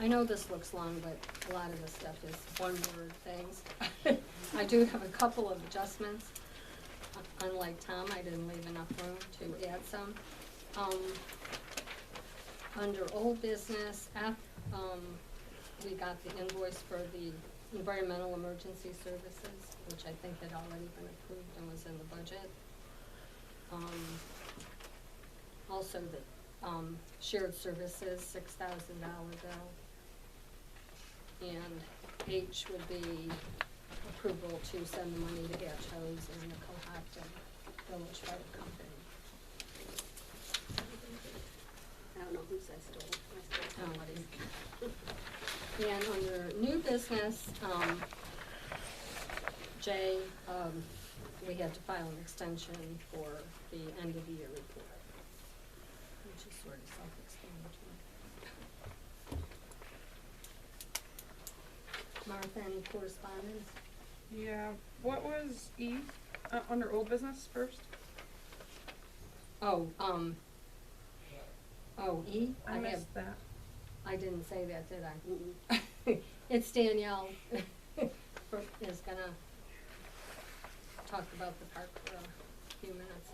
I know this looks long, but a lot of this stuff is one-word things. I do have a couple of adjustments. Unlike Tom, I didn't leave enough room to add some. Under old business, we got the invoice for the environmental emergency services, which I think had already been approved and was in the budget. Also the, shared services, $6,000 bill. And H would be approval to send the money to Hatchos and the Cohocton Village Fire Company. I don't know whose I stole. I stole somebody's. And under new business, J, we had to file an extension for the end of the year report, which is sort of self-explanatory. Martha, any correspondence? Yeah, what was E, under old business first? Oh, E? I missed that. I didn't say that, did I? Mm-mm. It's Danielle is gonna talk about the park for a few minutes.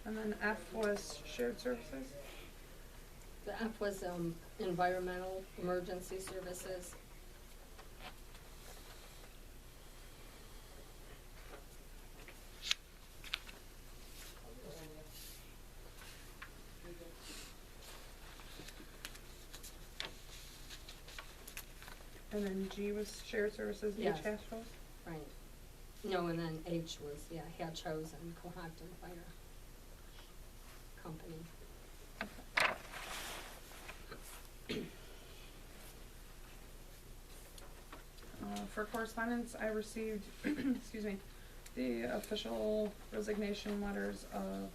And then F was shared services? The F was, environmental emergency services. And then G was shared services, H Yes. Hatchos? Right. No, and then H was, yeah, Hatchos and Cohocton Fire Company. For correspondence, I received, excuse me, the official resignation letters of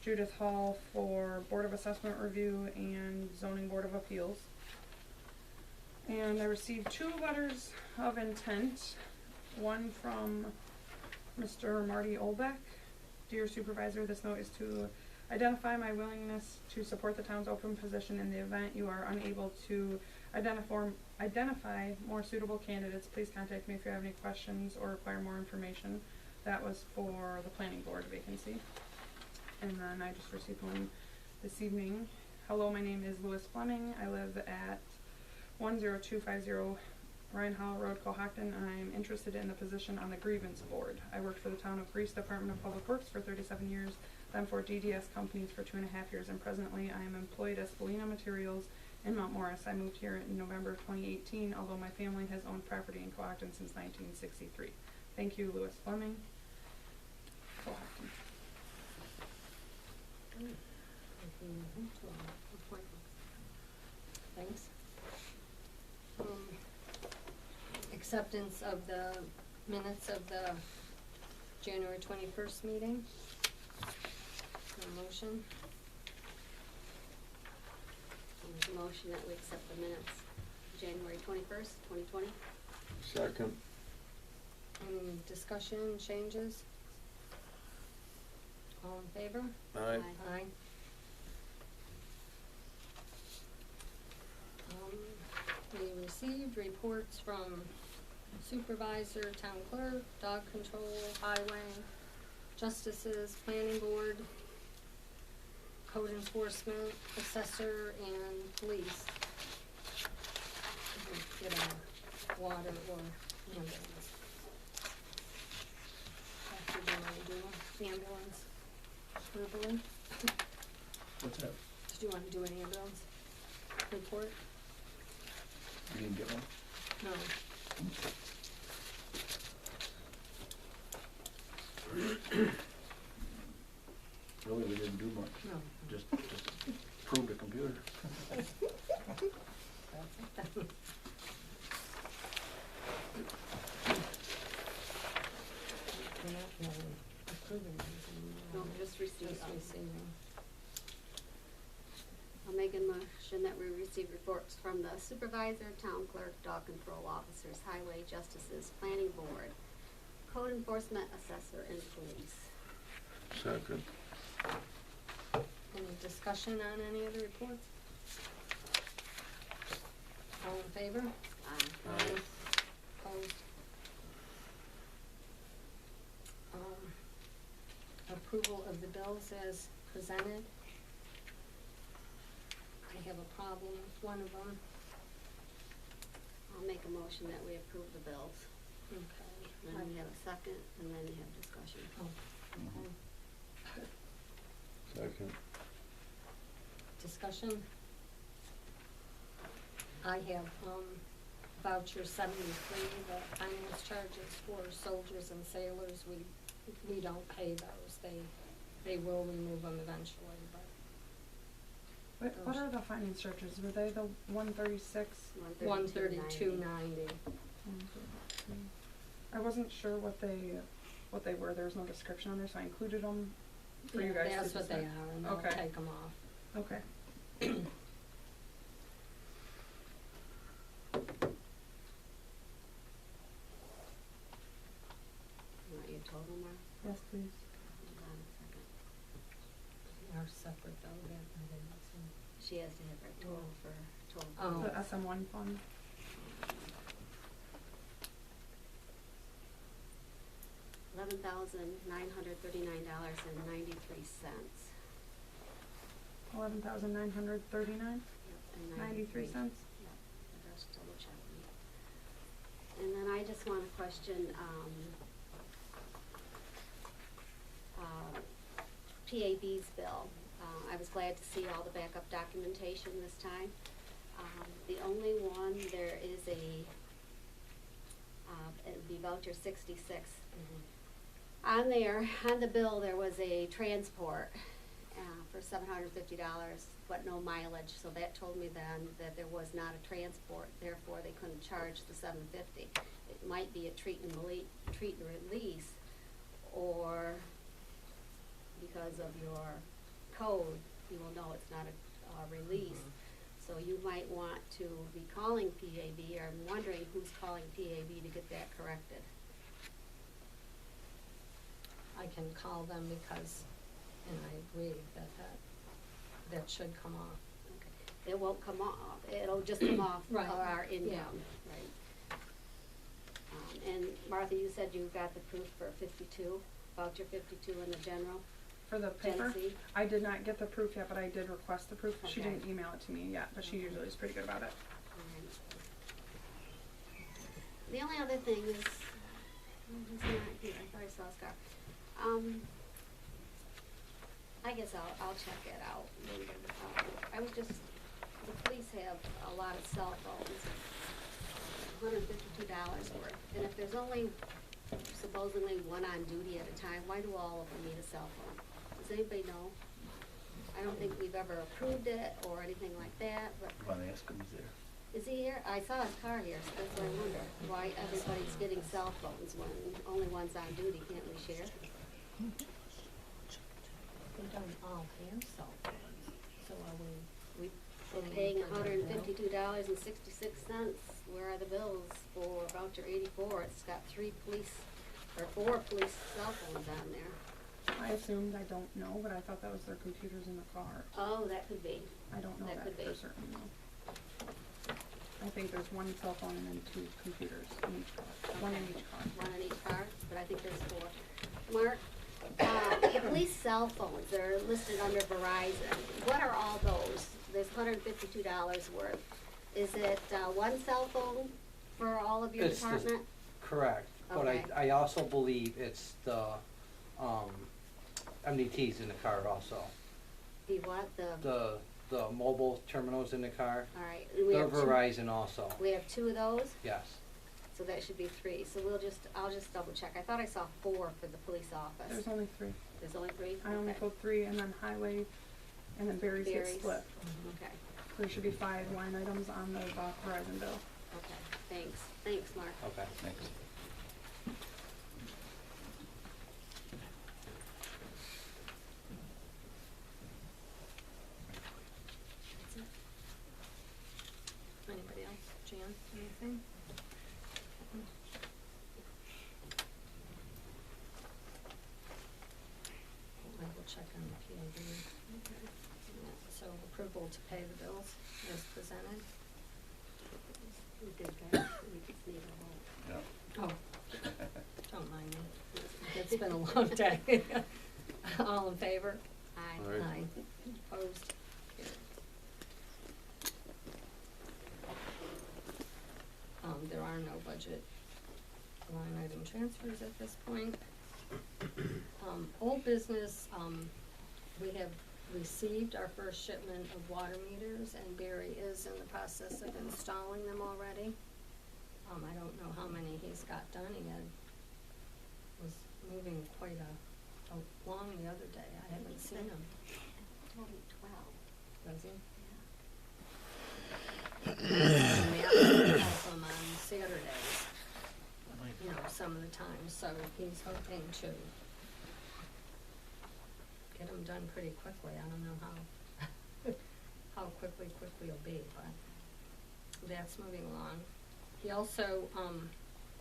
Judith Hall for Board of Assessment Review and Zoning Board of Appeals. And I received 2 letters of intent, one from Mr. Marty Olbeck. Dear Supervisor, this note is to identify my willingness to support the town's open position in the event you are unable to identify more suitable candidates. Please contact me if you have any questions or require more information. That was for the planning board vacancy. And then I just received one this evening. Hello, my name is Louis Fleming. I live at 10250 Ryan Hollow Road, Cohocton. I'm interested in the position on the grievance board. I worked for the Town of Greece Department of Public Works for 37 years, then for DDS companies for 2.5 years, and presently I am employed as Felina Materials in Mount Morris. I moved here in November of 2018, although my family has owned property in Cohocton since 1963. Thank you, Louis Fleming. Cohocton. Thanks. Acceptance of the minutes of the January 21st meeting. A motion. I'll make a motion that we accept the minutes, January 21st, 2020. Second. Any discussion, changes? All in favor? Aye. Aye. We received reports from supervisor, town clerk, dog control, highway, justices, planning board, code enforcement, assessor, and police. Get a water or ambulance. Actually, do you wanna do ambulance verbally? What's that? Did you wanna do an ambulance report? You didn't get one? No. Really, we didn't do much. No. Just prove the computer. That's it. We're not really approving anything. No, just receiving. Just receiving. I'll make a motion that we receive reports from the supervisor, town clerk, dog control officers, highway justices, planning board, code enforcement, assessor, and police. Second. Any discussion on any of the reports? All in favor? Aye. Opposed? Approval of the bills as presented. I have a problem with one of them. I'll make a motion that we approve the bills. Okay. Then we have a second, and then we have discussion. Oh, okay. Second. Discussion. I have, voucher 73, the finance charges for soldiers and sailors. We don't pay those. They will remove them eventually, but What are the finance charges? Were they the 136? 132.90. I wasn't sure what they were. There was no description on there, so I included them for you guys. That's to what they decide. are, and I'll Okay. take them off. Okay. You want your total, Mark? Yes, please. Hold on a second. They are separate though, She has to have her total for total. Oh. The SM1 fund. $11,939.93. $11,939.93. Yep, I just double check. And then I just want to question, PAB's bill. I was glad to see all the backup documentation this time. The only one, there is it would be voucher 66. On the bill, there was a transport, for $750, but no mileage, so that told me then that there was not a transport, therefore they couldn't charge the $750. It might be a treat and release, or because of your code, you will know it's not a release. So you might want to be calling PAB, or I'm wondering who's calling PAB to get that corrected. I can call them because, and I agree that should come off. Okay. It won't come off, it'll just come off of Right. our income, Yeah. right? And Martha, you said you got the proof for 52, voucher 52 in the general? For the paper, Genesee? I did not get the proof yet, but I did request the proof. She Okay. didn't email it to me yet, but she Okay. usually is pretty good about it. The only other thing is, he's not here, I thought I saw his car. I guess I'll check it out later. I was just, the police have a lot of cell phones, $152 worth, and if there's only supposedly one on duty at a time, why do all of them need a cell phone? Does anybody know? I don't think we've ever approved it or anything like that, but Want to ask him, is there? is he here? I saw his car here, so that's why I wonder why everybody's getting cell phones when only one's on duty. Can't we share? We don't all have cell phones, so are we We're paying $152.66. Where are the bills for voucher 84? It's got 4 police cell phones on there. I assumed, I don't know, but I thought that was their computers in the car. Oh, that could be. I don't know That that could for be. certain, though. I think there's one cell phone and then 2 computers in each car, one in each car. One in each car, but I think there's 4. Mark, the police cell phones, they're listed under Verizon. What are all those? There's $152 worth. Is it one cell phone for all of your It's the- department? Correct, but Okay. I also believe it's the, MDTs in the car also. The what? The mobile terminals in the car, All right. We they're have two- Verizon also, We have 2 of those, yes. so that should be 3. So I'll just double check. I thought I saw 4 for the police office. There's only 3. There's only 3? I only Okay. pulled 3, and then highway, and then Barry's get Barry's. split. Okay, There should be 5 line items on the Verizon bill. okay. Thanks. Thanks, Mark. Okay. Thanks. That's it. Anybody else? Jan, anything? I will check on the PAB. So approval to pay the bills as presented. It's been a long day. All in favor? Aye. Aye. Opposed? There are no budget line item transfers at this point. Old business, we have received our first shipment of water meters, and Barry is in the process of installing them already. I don't know how many he's got done. He was moving quite along the other day. I haven't seen him. Told me 12. Does he? And Matt calls them on Saturdays, you know, some of the time, so he's hoping to get them done pretty quickly. I don't know how quickly it'll be, but that's moving along. He also,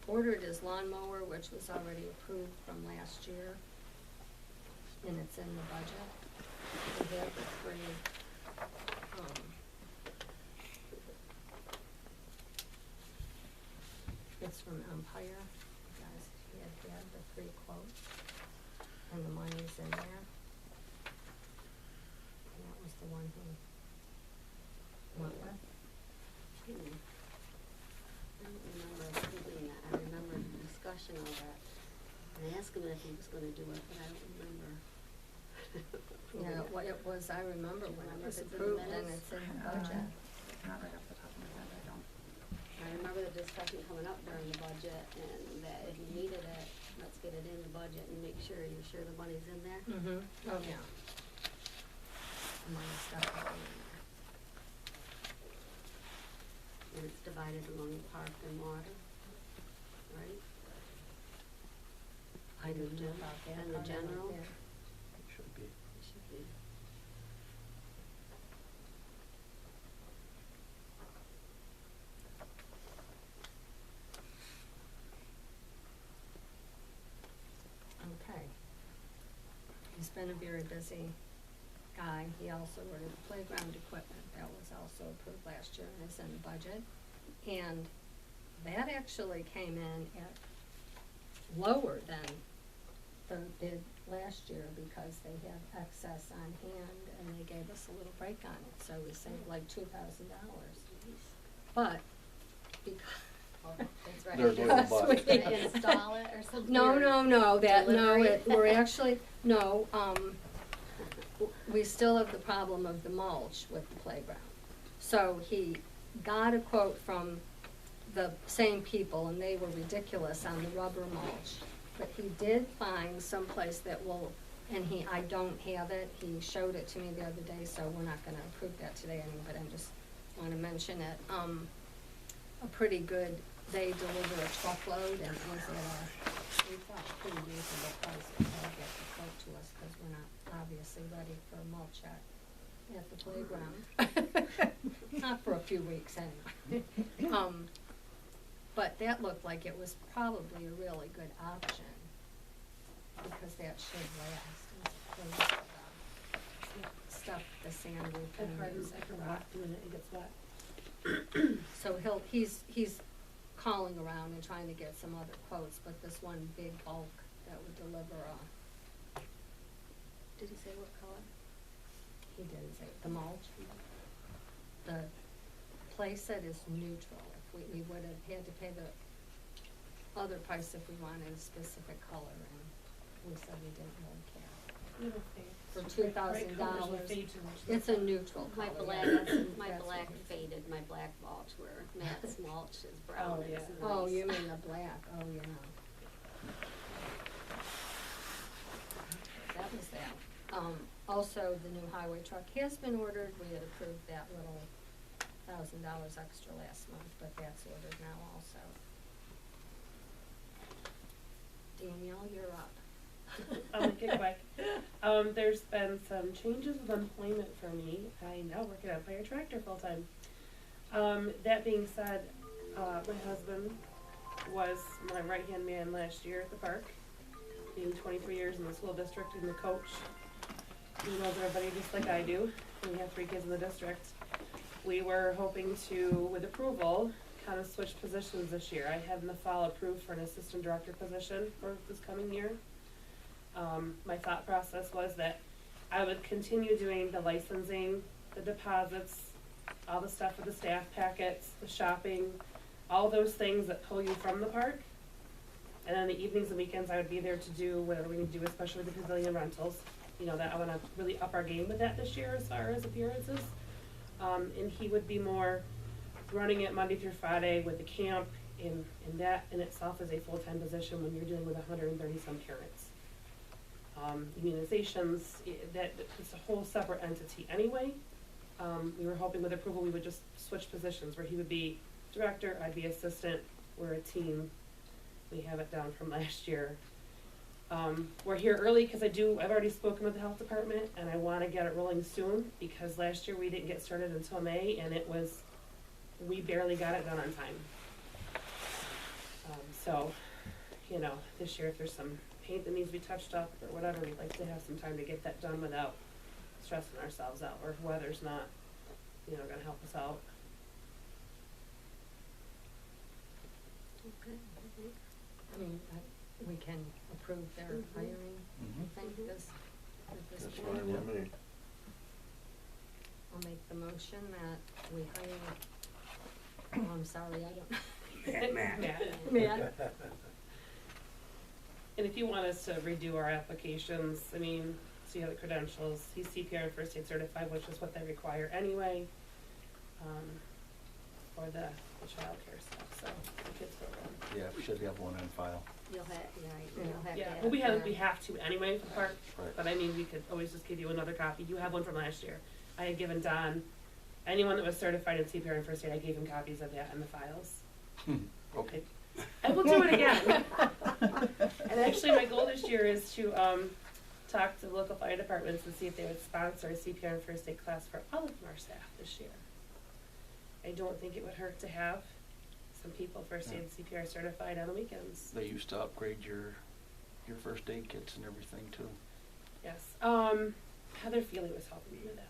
ordered his lawnmower, which was already approved from last year, and it's in the budget. We have the three, it's from Empire, guys, he had the three quotes, and the money's in there. And that was the one he went with. I don't remember approving that. I remember the discussion of it. I asked him if he was gonna do it, but I don't remember. Yeah, what it was, I remember when it was If it's in the approved and minutes. it's in the budget. Not right off the top of my head, I don't. I remember the discussion coming up during the budget and that if you needed it, let's get it in the budget and make sure you're sure the money's in there. Mm-hmm, oh, yeah. The money's definitely in there. And it's divided among park and water, right? I didn't know about that. And the part of it, general? yeah. It should be. It should be. Okay. He's been a very busy guy. He also ordered playground equipment. That was also approved last year and is in the budget. And that actually came in at lower than the bid last year because they have excess on hand and they gave us a little break on it. So we saved like $2,000. But because Oh, that's right. There's always a Because but. we- Gonna install it or something? No, or delivery? we're actually, no, we still have the problem of the mulch with the playground. So he got a quote from the same people, and they were ridiculous on the rubber mulch. But he did find someplace that will, and I don't have it, he showed it to me the other day, so we're not gonna approve that today, but I just wanna mention it. A pretty good, they deliver a truckload, and it was at we thought, pretty reasonable price, if they'll get the quote to us, cause we're not obviously ready for mulch at the playground. Not for a few weeks anyway. But that looked like it was probably a really good option, because that should last, and stuff the sand we can use at the rock. When it gets wet. So he's calling around and trying to get some other quotes, but this one big bulk that would deliver Did he say what color? he didn't say, the mulch. The place said is neutral. If we would have had to pay the other price if we wanted a specific color, and we said we didn't really care. Little fade. For Bright colors will $2,000, fade too much. it's a neutral My color. black, yeah. my That's black what he said. faded, my black mulch where Matt's mulch is brown Oh, and yeah. it's nice. Oh, you mean the black, oh, yeah. That was that. Also, the new highway truck has been ordered. We had approved that little $1,000 extra last month, but that's ordered now also. Danielle, you're up. I'll make it quick. There's been some changes of employment for me. I now work at a fire tractor full time. That being said, my husband was my right-hand man last year at the park, being 23 years in the school district and the coach. He knows everybody just like I do, and we have 3 kids in the district. We were hoping to, with approval, kind of switch positions this year. I had in the fall approved for an assistant director position for this coming year. My thought process was that I would continue doing the licensing, the deposits, all the stuff with the staff packets, the shopping, all those things that pull you from the park. And then the evenings and weekends, I would be there to do whatever we need to do, especially with the pavilion rentals. You know, that I wanna really up our game with that this year as far as appearances. And he would be more running it Monday through Friday with the camp, and that in itself is a full-time position when you're dealing with 130 some parents. Immunizations, that it's a whole separate entity anyway. We were hoping with approval, we would just switch positions where he would be director, I'd be assistant, we're a team. We have it down from last year. We're here early because I've already spoken with the health department and I wanna get it rolling soon because last year we didn't get started until May and we barely got it done on time. So, you know, this year if there's some paint that needs to be touched up or whatever, we'd like to have some time to get that done without stressing ourselves out or if weather's not, you know, gonna help us out. Okay. I mean, we can approve their hiring, I think, this, at this That's point. fine with me. I'll make the motion that we hire, oh, I'm sorry, I don't. Matt. Matt. And if you want us to redo our applications, I mean, so you have the credentials, he's CPR and first aid certified, which is what they require anyway, for the childcare stuff, so, the kids program. Yeah, we should have one on file. You'll have, Yeah. you'll have to. Yeah, add well, it we for- have to anyway for the park, Right. but I mean, we could always just give you another copy, you have one from last year. I had given Don, anyone that was certified in CPR and first aid, I gave him copies of that in the files. Okay. I will do it again. And actually, my goal this year is to, talk to the local fire departments and see if they would sponsor a CPR and first aid class for all of our staff this year. I don't think it would hurt to have some people first aid and CPR certified on the weekends. They used to upgrade your first aid kits and everything too. Yes, Heather Feely was helping me with that.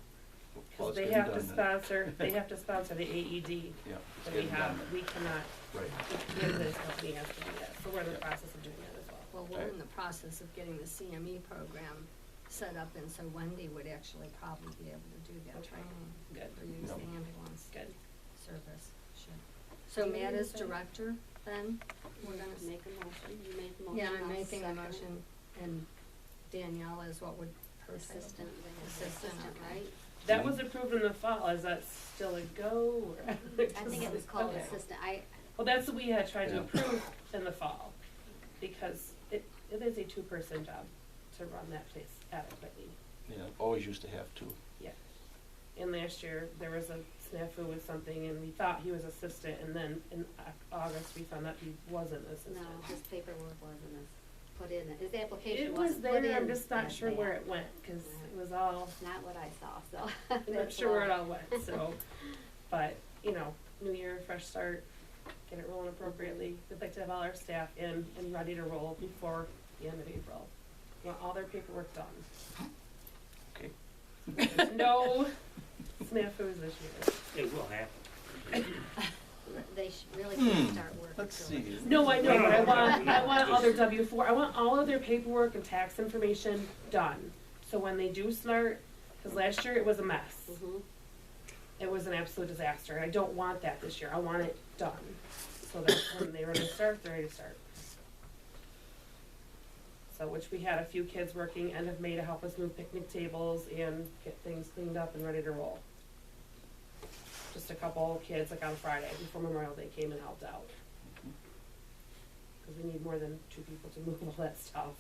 Well, Cause it's they getting have to done then. sponsor the AED Yeah, it's that we getting have, done. we cannot, Right. this company has to do that, so we're in the process of doing that as well. Well, we're in the process of getting the CME program set up, and so Wendy would actually probably be able to do that Okay. training. Good. For use the Yep. ambulance Good. service, should. So Matt is director, then? We're gonna Make a motion, you made the motion. Yeah, I'm I'll making a second it. motion, and Danielle is what would her title Assistant, be? then. Assistant, okay. right? That was approved in the fall, is that still a go, or? I think it was called Okay. assistant, Well, that's what we had tried to Yeah. approve in the fall, because it is a two-person job to run that place adequately. Yeah, always used to have to. Yeah. And last year, there was a snafu with something, and we thought he was assistant, and then in August, we found out he wasn't assistant. no, his paperwork wasn't as put in, his application It was wasn't put in. there, I'm just not as sure where that. it went, cause it was all, Not what I saw, so. I'm not that's sure where it why. all went, so, but, you know, new year, fresh start, get it rolling appropriately. We'd like to have all our staff in and ready to roll before the end of April. Want all their paperwork done. Okay. There's no snafus this year. It will happen. They really should start working. Let's till see. No, I know, but I want all their W-4, I want all of their paperwork and tax information done. So when they do start, cause last year it was a mess. Mhm. It was an absolute disaster, and I don't want that this year, I want it done. So that when they're ready to start, they're ready to start. So, which we had a few kids working end of May to help us move picnic tables and get things cleaned up and ready to roll. Just a couple kids, like on Friday, before Memorial Day, came and helped out. Cause we need more than 2 people to move all that stuff.